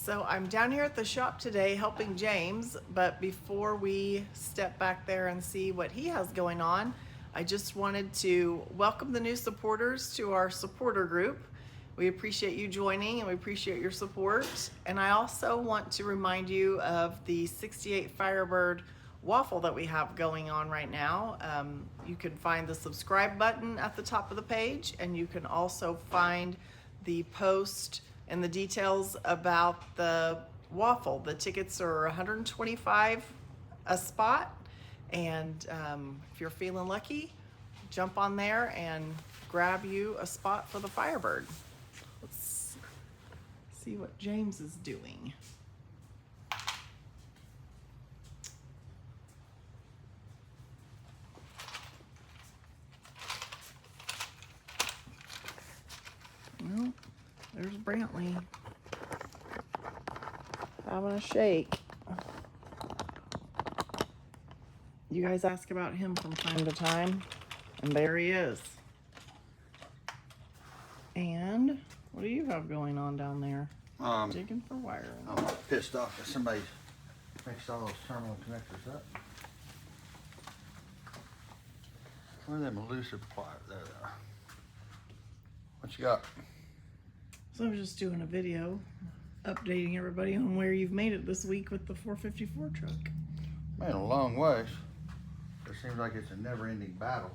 So I'm down here at the shop today helping James, but before we step back there and see what he has going on, I just wanted to welcome the new supporters to our supporter group. We appreciate you joining and we appreciate your support. And I also want to remind you of the 68 Firebird waffle that we have going on right now. You can find the subscribe button at the top of the page, and you can also find the post and the details about the waffle. The tickets are $125 a spot, and if you're feeling lucky, jump on there and grab you a spot for the Firebird. Let's see what James is doing. Well, there's Brantley having a shake. You guys ask about him from time to time, and there he is. And what do you have going on down there? Digging for wiring. I'm pissed off that somebody mixed all those terminal connectors up. Where are them elusive pliers? There they are. What you got? So I was just doing a video updating everybody on where you've made it this week with the 454 truck. Man, a long ways. It seems like it's a never-ending battle.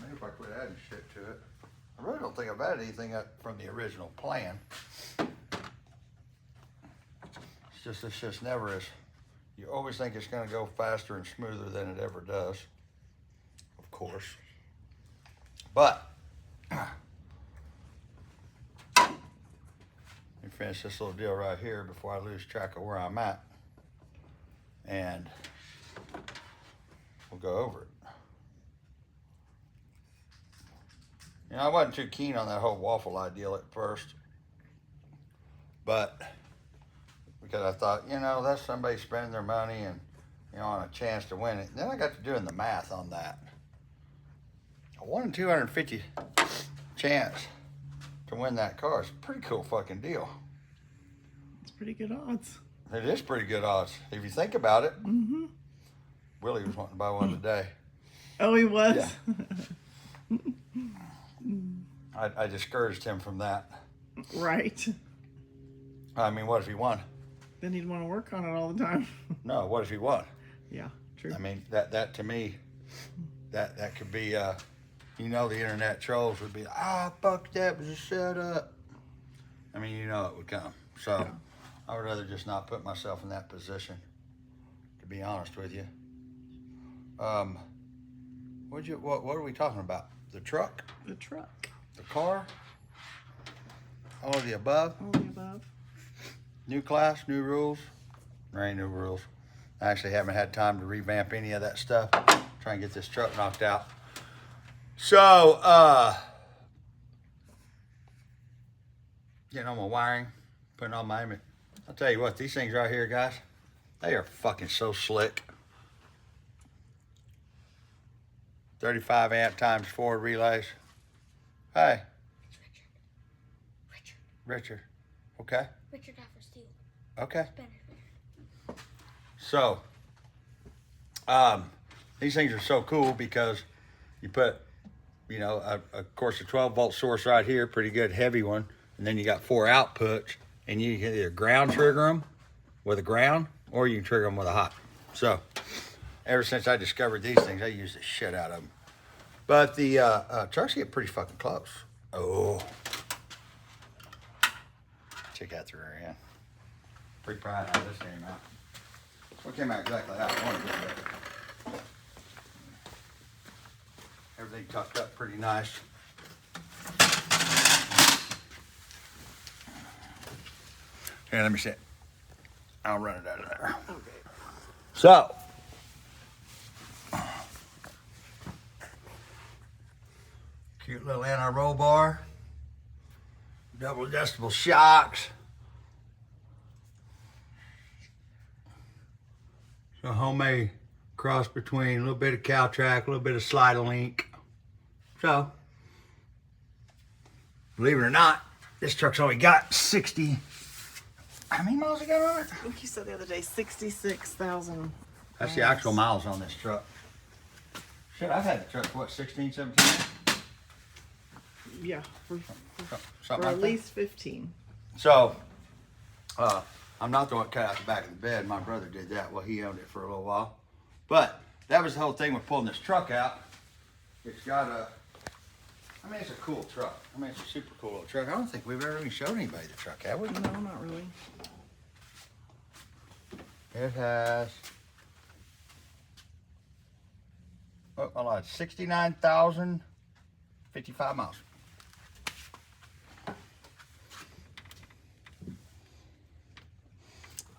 Maybe if I quit adding shit to it. I really don't think I've added anything up from the original plan. It's just never as, you always think it's gonna go faster and smoother than it ever does, of course. But, let me finish this little deal right here before I lose track of where I'm at. And we'll go over it. You know, I wasn't too keen on that whole waffle ideal at first, but because I thought, you know, that's somebody spending their money and, you know, on a chance to win it. And then I got to doing the math on that. A 1 in 250 chance to win that car is a pretty cool fucking deal. It's pretty good odds. It is pretty good odds if you think about it. Mm-hmm. Willie was wanting to buy one today. Oh, he was? Yeah. I discouraged him from that. Right. I mean, what if he won? Then he'd want to work on it all the time. No, what if he won? Yeah, true. I mean, that to me, that could be, you know, the internet trolls would be like, fuck that, was a shut up. I mean, you know it would come. So, Yeah. I would rather just not put myself in that position, to be honest with you. What are we talking about? The truck? The truck. The car? All of the above? All the above. New class, new rules? There ain't no rules. I actually haven't had time to revamp any of that stuff. Try and get this truck knocked out. So, getting on my wiring, putting on my image. I'll tell you what, these things right here, guys, they are fucking so slick. 35 amp times 4 relays. Hey. Richard. Okay. Richard After Steel. Okay. Better. So, these things are so cool because you put, you know, of course, a 12-volt source right here, pretty good heavy one, and then you got 4 outputs, and you can either ground trigger them with a ground, or you can trigger them with a hot. So, ever since I discovered these things, I use the shit out of them. But the trucks get pretty fucking close. Oh. Check that through her end. Pretty proud of how this came out. Well, it came out exactly how I wanted it. Everything tucked up pretty nice. Here, let me see it. I'll run it out of there. Okay. So, cute little anti-roll bar, double adjustable shocks, so homemade cross between a little bit of Caltrac, a little bit of Slide-A-Link. So, believe it or not, this truck's only got 60 How many miles it got on it? I think you said the other day 66,000. That's the actual miles on this truck. Shit, I've had the truck, what, 16, 17 years? Yeah, for Something at like that. least 15. So, I'm not the one that cut out the back of the bed. My brother did that. Well, he owned it for a little while. But that was the whole thing with pulling this truck out. It's got it's a cool truck. I mean, it's a super cool little truck. I don't think we've ever even showed anybody the truck, have we? No, not really. It has, 69,055 miles.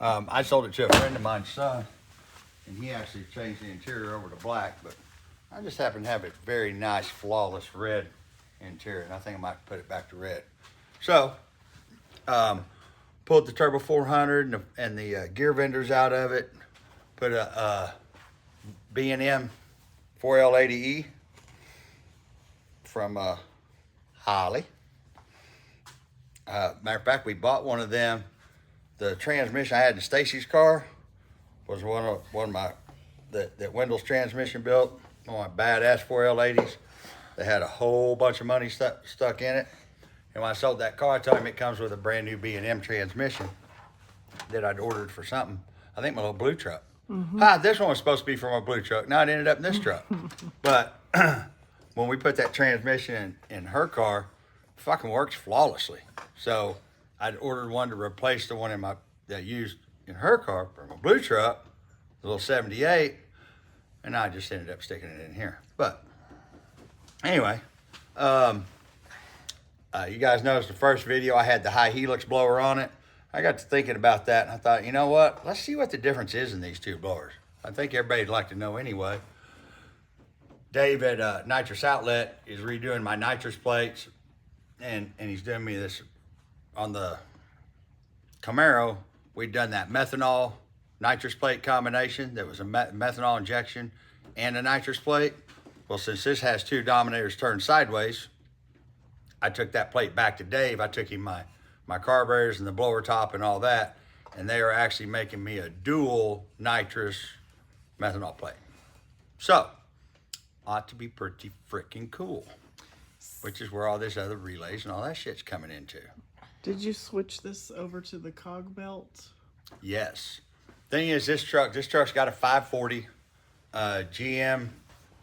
I sold it to a friend of mine's son, and he actually changed the interior over to black, but I just happen to have a very nice, flawless red interior, and I think I might put it back to red. So, pulled the Turbo 400 and the gear vendors out of it, put a B&M 4L80E from Holly. Matter of fact, we bought one of them. The transmission I had in Stacy's car was one of my that Wendell's transmission built. One of my badass 4L80s. They had a whole bunch of money stuck in it. And when I sold that car, I told him it comes with a brand new B&M transmission that I'd ordered for something. I think my little blue truck. This one was supposed to be for my blue truck. Now it ended up in this truck. But when we put that transmission in her car, it fucking works flawlessly. So I'd ordered one to replace the one that I used in her car for my blue truck, the little 78, and I just ended up sticking it in here. But anyway, you guys noticed the first video I had the high helix blower on it. I got to thinking about that, and I thought, you know what? Let's see what the difference is in these two blowers. I think everybody'd like to know anyway. Dave at Nitrous Outlet is redoing my nitrous plates, and he's doing me this on the Camaro. We'd done that methanol nitrous plate combination that was a methanol injection and a nitrous plate. Well, since this has two dominators turned sideways, I took that plate back to Dave. I took him my carburetors and the blower top and all that, and they are actually making me a dual nitrous methanol plate. So, ought to be pretty freaking cool, which is where all this other relays and all that shit's coming into. Did you switch this over to the cog belt? Yes. Thing is, this truck's got a 540 GM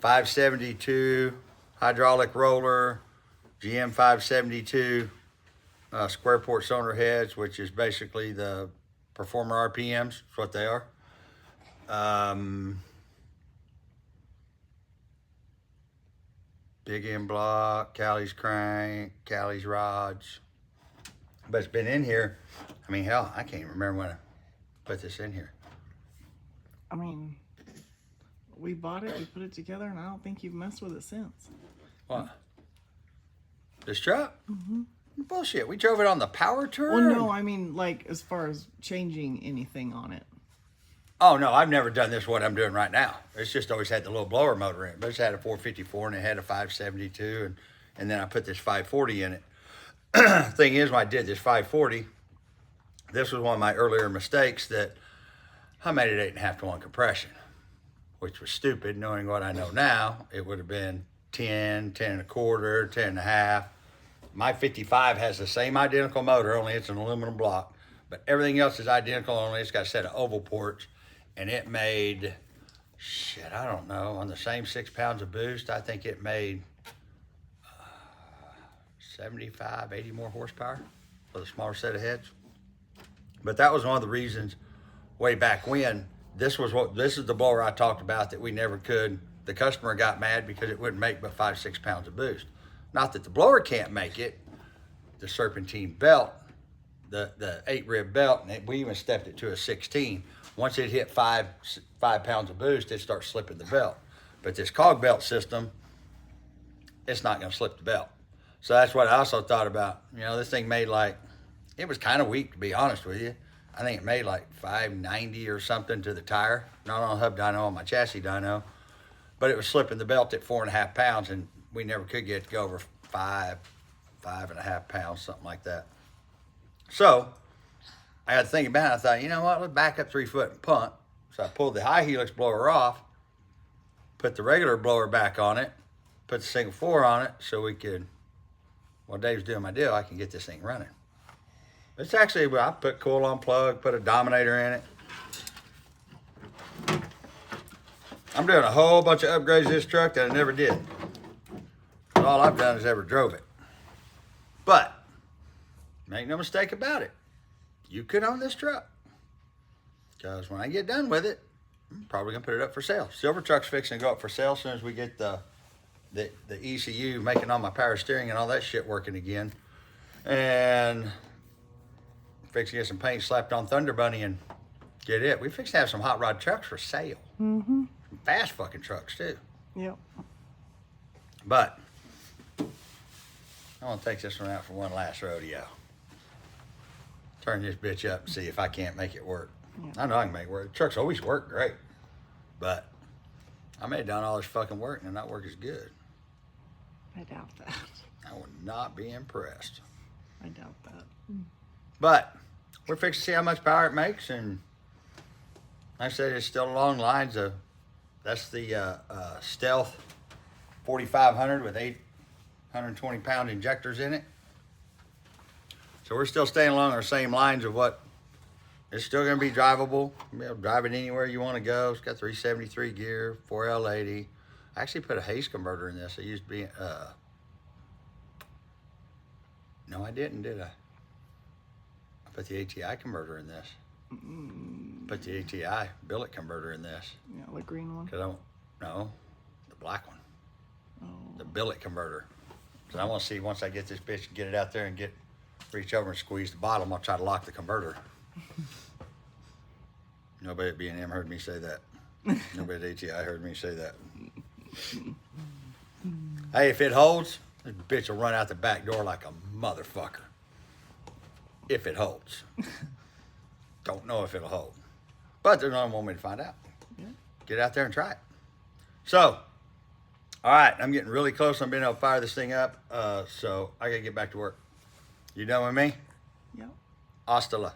572 hydraulic roller, GM 572 square port cylinder heads, which is basically the Performer RPMs. That's what they are. Big end block, Callie's crank, Callie's rods. But it's been in here. I mean, hell, I can't even remember when I put this in here. I mean, we bought it, we put it together, and I don't think you've messed with it since. What? This truck? Mm-hmm. Bullshit. We drove it on the power tour. Well, no, I mean, like, as far as changing anything on it. Oh, no, I've never done this, what I'm doing right now. It's just always had the little blower motor in it. But it's had a 454 and it had a 572, and then I put this 540 in it. Thing is, when I did this 540, this was one of my earlier mistakes that I made it 8.5 to 1 compression, which was stupid. Knowing what I know now, it would have been 10, 10 1/4, 10 1/2. My 55 has the same identical motor, only it's an aluminum block, but everything else is identical, only it's got a set of oval ports, and it made, shit, I don't know, on the same 6 pounds of boost, I think it made 75, 80 more horsepower with a smaller set of heads. But that was one of the reasons way back when, this is the blower I talked about that we never could. The customer got mad because it wouldn't make but 5, 6 pounds of boost. Not that the blower can't make it, the serpentine belt, the 8 rib belt, and we even stepped it to a 16. Once it hit 5 pounds of boost, it starts slipping the belt. But this cog belt system, it's not gonna slip the belt. So that's what I also thought about. You know, this thing made like, it was kind of weak to be honest with you. I think it made like 590 or something to the tire, not on hub dyno, on my chassis dyno, but it was slipping the belt at 4.5 pounds, and we never could get it to go over 5.5 pounds, something like that. So I got to think about it. I thought, you know what? Let's back up 3 foot and punt. So I pulled the high helix blower off, put the regular blower back on it, put the single 4 on it, so we could, while Dave's doing my deal, I can get this thing running. It's actually, I put coil on plug, put a Dominator in it. I'm doing a whole bunch of upgrades to this truck that I never did. All I've done is ever drove it. But, make no mistake about it, you could own this truck. Because when I get done with it, I'm probably going to put it up for sale. Silver Truck's fixing to go up for sale as soon as we get the ECU making all my power steering and all that shit working again. And fixing to get some paint slapped on Thunder Bunny and get it. We fixed to have some hot rod trucks for sale. Mm-hmm. Some fast fucking trucks too. Yep. But I want to take this one out for one last rodeo. Turn this bitch up and see if I can't make it work. Yeah. I know I can make it work. The trucks always work great. But I may have done all this fucking work and not work as good. I doubt that. I would not be impressed. I doubt that. But we're fixing to see how much power it makes, and like I said, it's still along lines of, that's the Stealth 4500 with 820 pound injectors in it. So we're still staying along our same lines of what, it's still going to be drivable. You'll be able to drive it anywhere you want to go. It's got 373 gear, 4L80. I actually put a Hayes converter in this. It used to be, no I didn't, did I? I put the ATI converter in this. Put the ATI billet converter in this. Yeah, the green one. Cause no, the black one. Oh. The billet converter. So I want to see once I get this bitch and get it out there and reach over and squeeze the bottom, I'll try to lock the converter. Nobody at B&M heard me say that. Nobody at ATI heard me say that. Hey, if it holds, this bitch will run out the back door like a motherfucker. If it holds. Don't know if it'll hold. But there's no one way to find out. Yeah. Get out there and try it. So, all right, I'm getting really close on being able to fire this thing up. So I gotta get back to work. You done with me? Yep. Hasta la.